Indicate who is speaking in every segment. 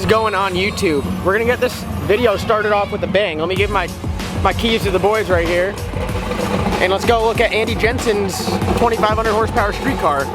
Speaker 1: is going on YouTube. We're gonna get this video started off with a bang. Let me give my keys to the boys right here. And let's go look at Andy Jenson's 2,500 horsepower street car.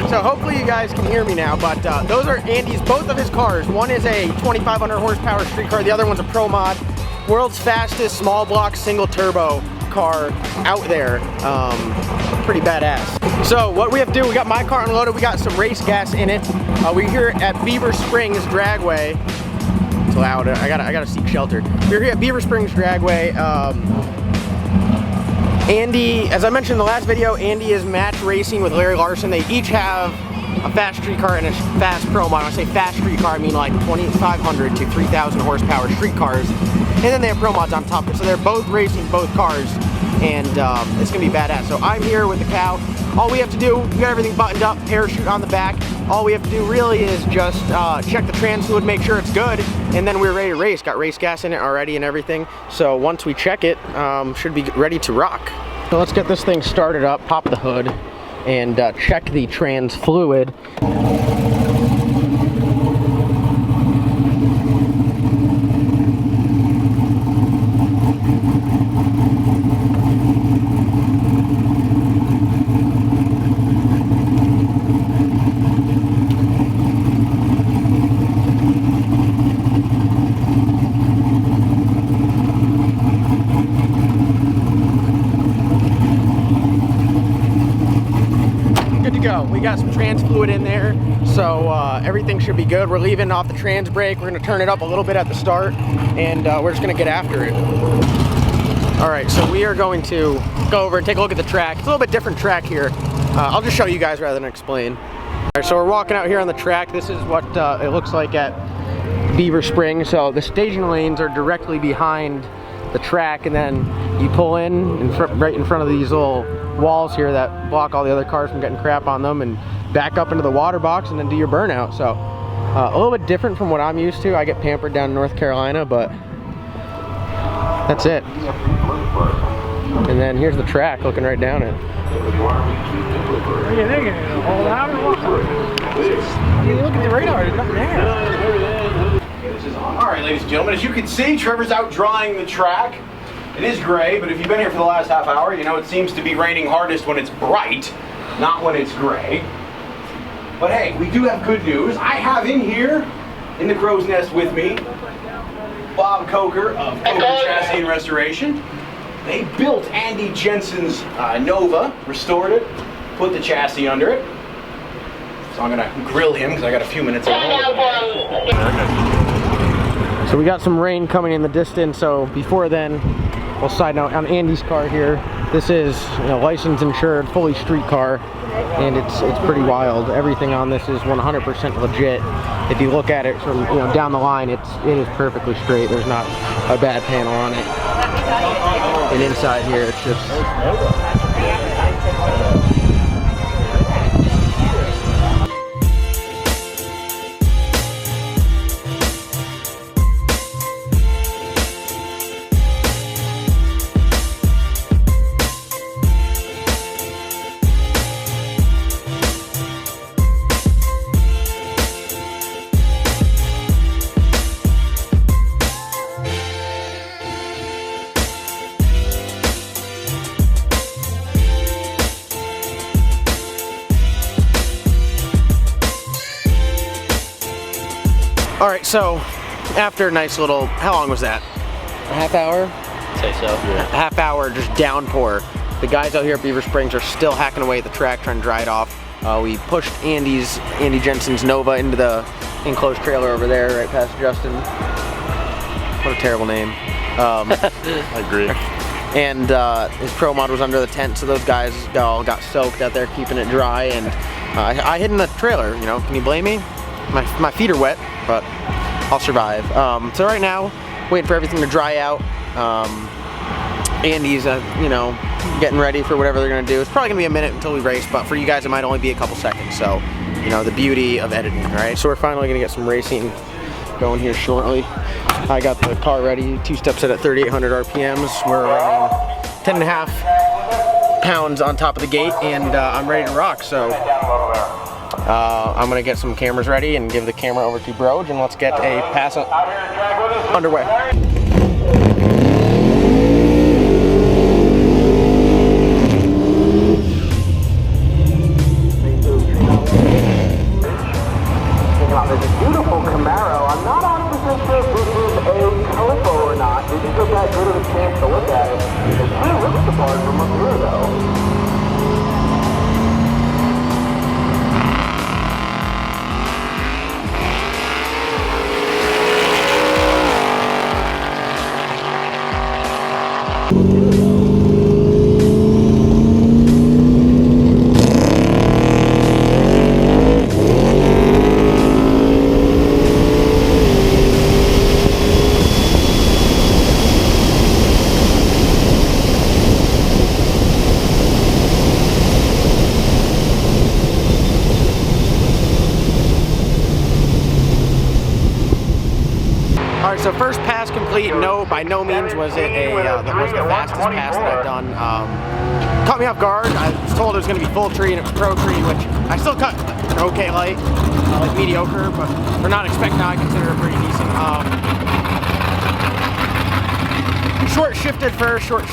Speaker 1: So hopefully you guys can hear me now, but those are Andy's, both of his cars. One is a 2,500 horsepower street car, the other one's a Pro Mod. World's fastest small block single turbo car out there. Pretty badass. So what we have to do, we got my car unloaded, we got some race gas in it. We're here at Beaver Springs Dragway. It's loud, I gotta seek shelter. We're here at Beaver Springs Dragway. Andy, as I mentioned in the last video, Andy is match racing with Larry Larson. They each have a fast street car and a fast Pro Mod. When I say fast street car, I mean like 2,500 to 3,000 horsepower street cars. And then they have Pro Mods on top of it. So they're both racing both cars, and it's gonna be badass. So I'm here with the Cow. All we have to do, we got everything buttoned up, parachute on the back. All we have to do really is just check the trans fluid, make sure it's good, and then we're ready to race. Got race gas in it already and everything. So once we check it, should be ready to rock. So let's get this thing started up, pop the hood, and check the trans fluid. Go. We got some trans fluid in there, so everything should be good. We're leaving off the trans brake. We're going to turn it up a little bit at the start, and we're just going to get after it. Alright, so we are going to go over and take a look at the track. It's a little bit different track here. I'll just show you guys rather than explain. Alright, so we're walking out here on the track. This is what it looks like at Beaver Springs. So the staging lanes are directly behind the track, and then you pull right in front of these little walls here that block all the other cars from getting crap on them, and back up into the water box and then do your burnout. So a little bit different from what I'm used to. I get pampered down in North Carolina, but that's it. And then here's the track looking right down it. What are you thinking? Hold out or what? You look at the radar, there's nothing there.
Speaker 2: Alright, ladies and gentlemen, as you can see, Trevor's out drying the track. It is gray, but if you've been here for the last half hour, you know it seems to be raining hardest when it's bright, not when it's gray. But hey, we do have good news. I have in here, in the crow's nest with me, Bob Coker of Coker Chassis and Restoration. They built Andy Jenson's Nova, restored it, put the chassis under it. So I'm gonna grill him because I got a few minutes ago.
Speaker 1: So we got some rain coming in the distance, so before then, well, side note, on Andy's car here, this is licensed, insured, fully street car, and it's pretty wild. Everything on this is 100% legit. If you look at it from down the line, it is perfectly straight. There's not a bad panel on it. And inside here, it's just Alright, so after a nice little, how long was that? A half hour?
Speaker 3: I'd say so, yeah.
Speaker 1: A half hour just downpour. The guys out here at Beaver Springs are still hacking away at the track trying to dry it off. We pushed Andy Jenson's Nova into the enclosed trailer over there, right past Justin. What a terrible name.
Speaker 3: I agree.
Speaker 1: And his Pro Mod was under the tent, so those guys all got soaked out there keeping it dry, and I hid in the trailer, can you blame me? My feet are wet, but I'll survive. So right now, waiting for everything to dry out. Andy's, getting ready for whatever they're gonna do. It's probably gonna be a minute until we race, but for you guys it might only be a couple seconds. So, you know, the beauty of editing, right? So we're finally gonna get some racing going here shortly. I got the car ready, two-step set at 3,800 RPMs. We're running 10.5 pounds on top of the gate, and I'm ready to rock. So I'm gonna get some cameras ready and give the camera over to Broge, and let's get a pass underway.
Speaker 4: There's a beautiful Cowmaro. I'm not 100% sure if this is a topo or not. We didn't get that good of a chance to look at it. It kind of looks the part from up here, though.
Speaker 1: All right, so first pass complete. No, by no means was it that was the fastest pass that I've done. Caught me off guard. I was told it was going to be full tree and it was pro tree, which I still cut an okay light, like mediocre, but for not expecting, I consider it pretty decent. Short shifted first, short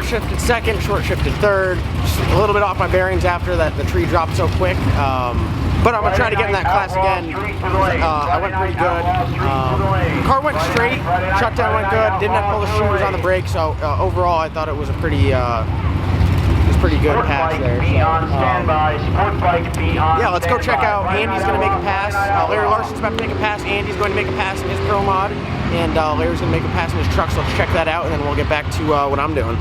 Speaker 1: shifted second, short shifted third. Just a little bit off my bearings after that the tree dropped so quick. But I'm gonna try to get in that class again. I went pretty good. Car went straight, shutdown went good. Didn't have to pull the shooters on the brake, so overall I thought it was a pretty good pass there. So, yeah, let's go check out. Andy's gonna make a pass. Larry Larson's about to make a pass. Andy's going to make a pass in his pro mod, and Larry's gonna make a pass in his truck. So let's check that out, and then we'll get back to what I'm doing.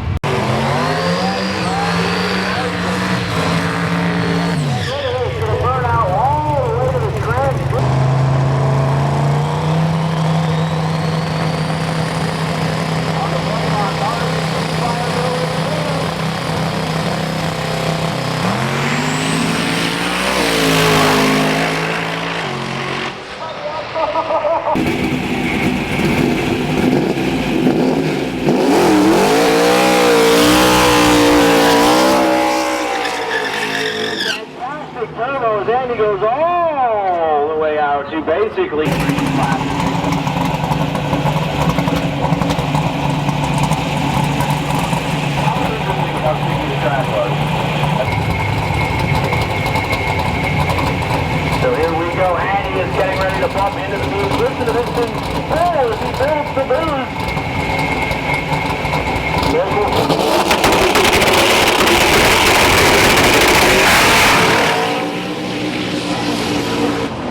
Speaker 4: Andy goes all the way out to basically So here we go. Andy is getting ready to bump into the booth. Listen to this thing. Oh, as he builds the booth.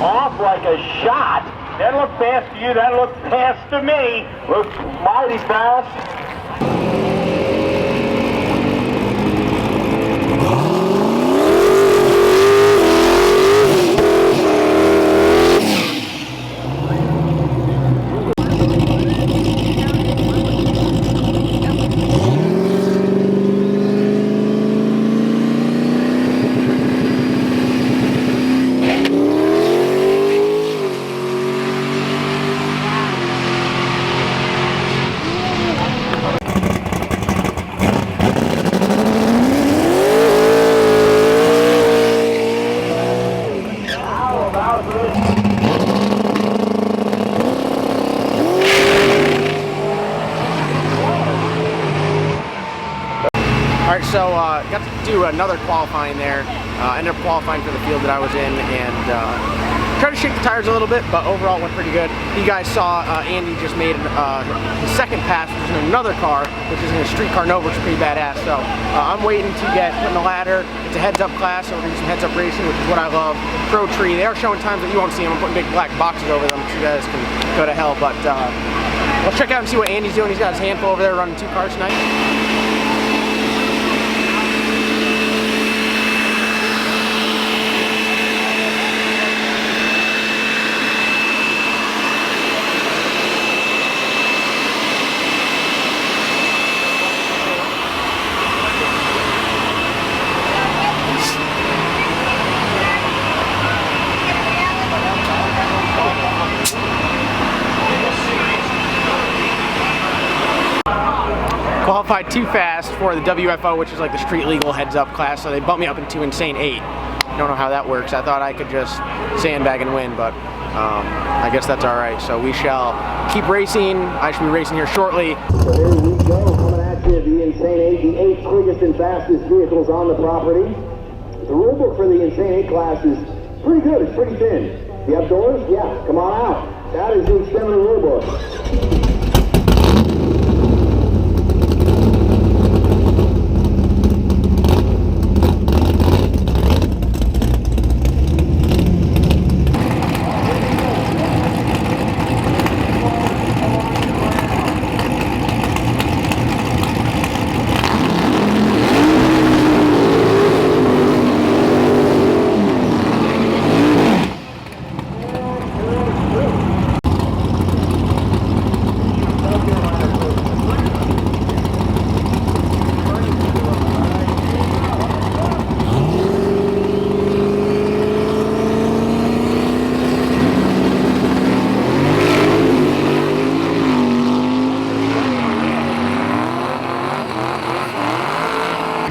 Speaker 4: Off like a shot. That looked fast to you. That looked fast to me. Looked mighty fast.
Speaker 1: Alright, so got to do another qualifying there. Ended up qualifying for the field that I was in, and tried to shake the tires a little bit, but overall it went pretty good. You guys saw Andy just made his second pass, which is in another car, which is in a street car Nova, which is pretty badass. So I'm waiting to get put in the ladder. It's a heads-up class, so we're doing some heads-up racing, which is what I love. Pro tree, they are showing times that you won't see them. I'm putting big black boxes over them so you guys can go to hell, but let's check out and see what Andy's doing. He's got his handful over there running 2 cars tonight. qualified too fast for the WFO, which is like the street legal heads up class, so they bumped me up into Insane 8. Don't know how that works. I thought I could just sandbag and win, but I guess that's all right. So we shall keep racing. I should be racing here shortly.
Speaker 4: So here we go, coming at you, the Insane 8, the 8 quickest and fastest vehicles on the property. The rule book for the Insane 8 class is pretty good, it's pretty thin. The outdoors, yeah, come on out. That is the extent of the rule book.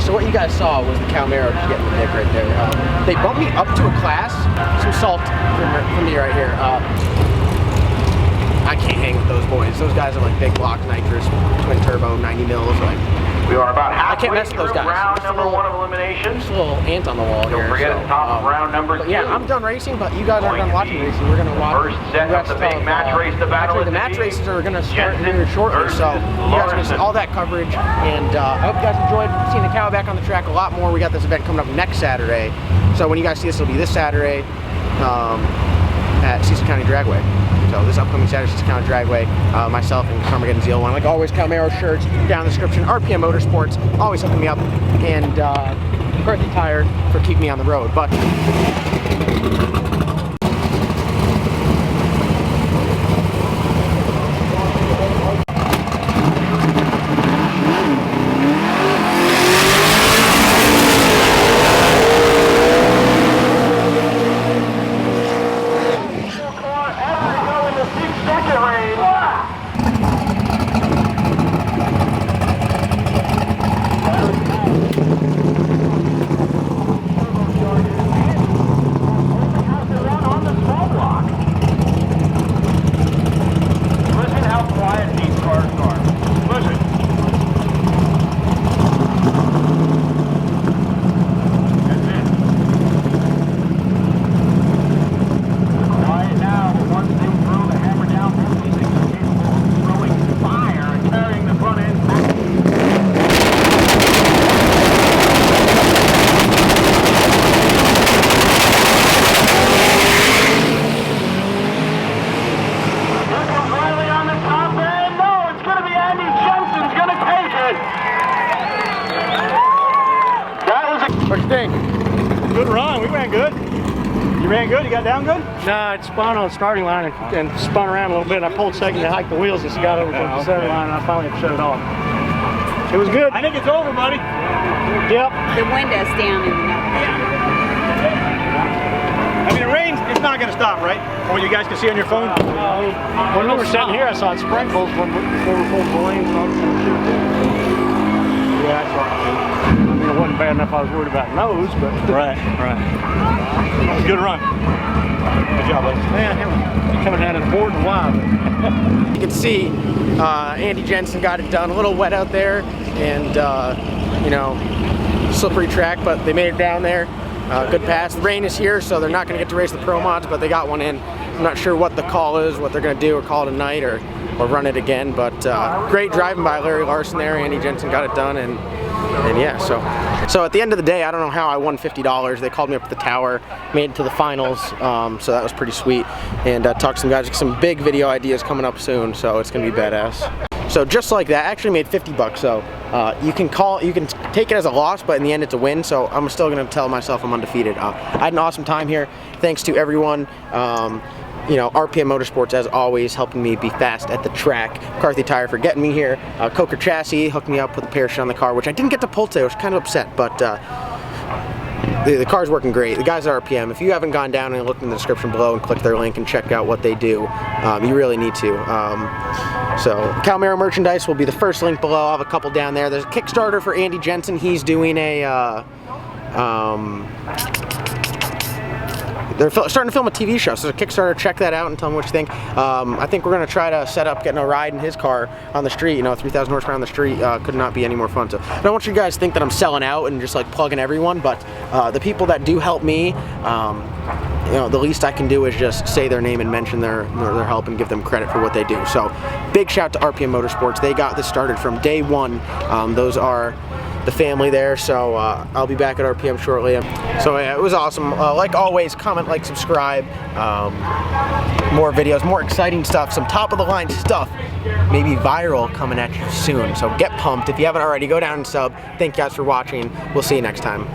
Speaker 1: So what you guys saw was the Cowmaro just getting the dick right there. They bumped me up to a class. Some salt from me right here. I can't hang with those boys. Those guys are like big block nitrous, twin turbo, 90 mils. Like,
Speaker 4: We are about
Speaker 1: I can't
Speaker 4: halfway
Speaker 1: mess with those
Speaker 4: through
Speaker 1: guys.
Speaker 4: round number 1 of elimination.
Speaker 1: just a little ant on the wall here.
Speaker 4: Don't forget
Speaker 1: so,
Speaker 4: at the top of round number 2.
Speaker 1: But yeah, I'm done racing, but you guys aren't done watching racing. We're gonna watch
Speaker 4: First set of the big match race, the battle
Speaker 1: actually, the
Speaker 4: of
Speaker 1: match
Speaker 4: the
Speaker 1: races are gonna start
Speaker 4: Jenson
Speaker 1: here shortly, so you guys are gonna see
Speaker 4: Larson.
Speaker 1: all that coverage. And I hope you guys enjoyed seeing the cow back on the track a lot more. We got this event coming up next Saturday, so when you guys see this, it'll be this Saturday at Cecil County Dragway. So this upcoming Saturday, Cecil County Dragway, myself and Carmageddon Zeal One. Like always, Cowmaro shirts down in the description. RPM Motorsports always hooking me up, and McCarthy Tire for keeping me on the road. But what you think?
Speaker 3: Good run. We ran good. You ran good? You got down good?
Speaker 5: No, it spun on the starting line and spun around a little bit. I pulled second to hike the wheels and got over to the center line, and I finally shut it off. It was good.
Speaker 3: I think it's over, buddy.
Speaker 5: Yep.
Speaker 6: The window's down in the
Speaker 3: I mean, the rain, it's not going to stop, right? Or you guys can see on your phone?
Speaker 5: When we were sitting here, I saw it sprinkles before we pulled the lanes and all this shit. Yeah, that's right. I mean, it wasn't bad enough I was worried about nose, but...
Speaker 3: Right. Good run. Good job, buddy.
Speaker 5: Yeah, coming down to the board and wild.
Speaker 1: you can see Andy Jenson got it done. A little wet out there, and you know, slippery track, but they made it down there. Good pass. The rain is here, so they're not going to get to race the Pro Mods, but they got one in. I'm not sure what the call is, what they're going to do, or call it a night, or run it again. But great driving by Larry Larson there. Andy Jenson got it done, and yeah. So at the end of the day, I don't know how I won $50. They called me up at the tower, made it to the finals, so that was pretty sweet. And talked to some guys, some big video ideas coming up soon, so it's going to be badass. So just like that, I actually made $50. So you can take it as a loss, but in the end it's a win. So I'm still gonna tell myself I'm undefeated. I had an awesome time here. Thanks to everyone. You know, RPM Motorsports, as always, helping me be fast at the track. McCarthy Tire for getting me here. Coker Chassis hooked me up with a parachute on the car, which I didn't get to pull today. I was kind of upset, but The car's working great. The guys at RPM, if you haven't gone down and looked in the description below and clicked their link and checked out what they do, you really need to. So Cowmaro merchandise will be the first link below. I'll have a couple down there. There's a Kickstarter for Andy Jenson. He's doing a they're starting to film a TV show, so a Kickstarter, check that out and tell me what you think. I think we're going to try to set up getting a ride in his car on the street, 3,000 horsepower on the street could not be any more fun. So I don't want you guys to think that I'm selling out and just like plugging everyone, but the people that do help me, the least I can do is just say their name and mention their help and give them credit for what they do. So big shout to RPM Motorsports. They got this started from day one. Those are the family there, so I'll be back at RPM shortly. So yeah, it was awesome. Like always, comment, like, subscribe. More videos, more exciting stuff, some top of the line stuff, maybe viral coming at you soon. So get pumped. If you haven't already, go down and sub. Thank you guys for watching. We'll see you next time.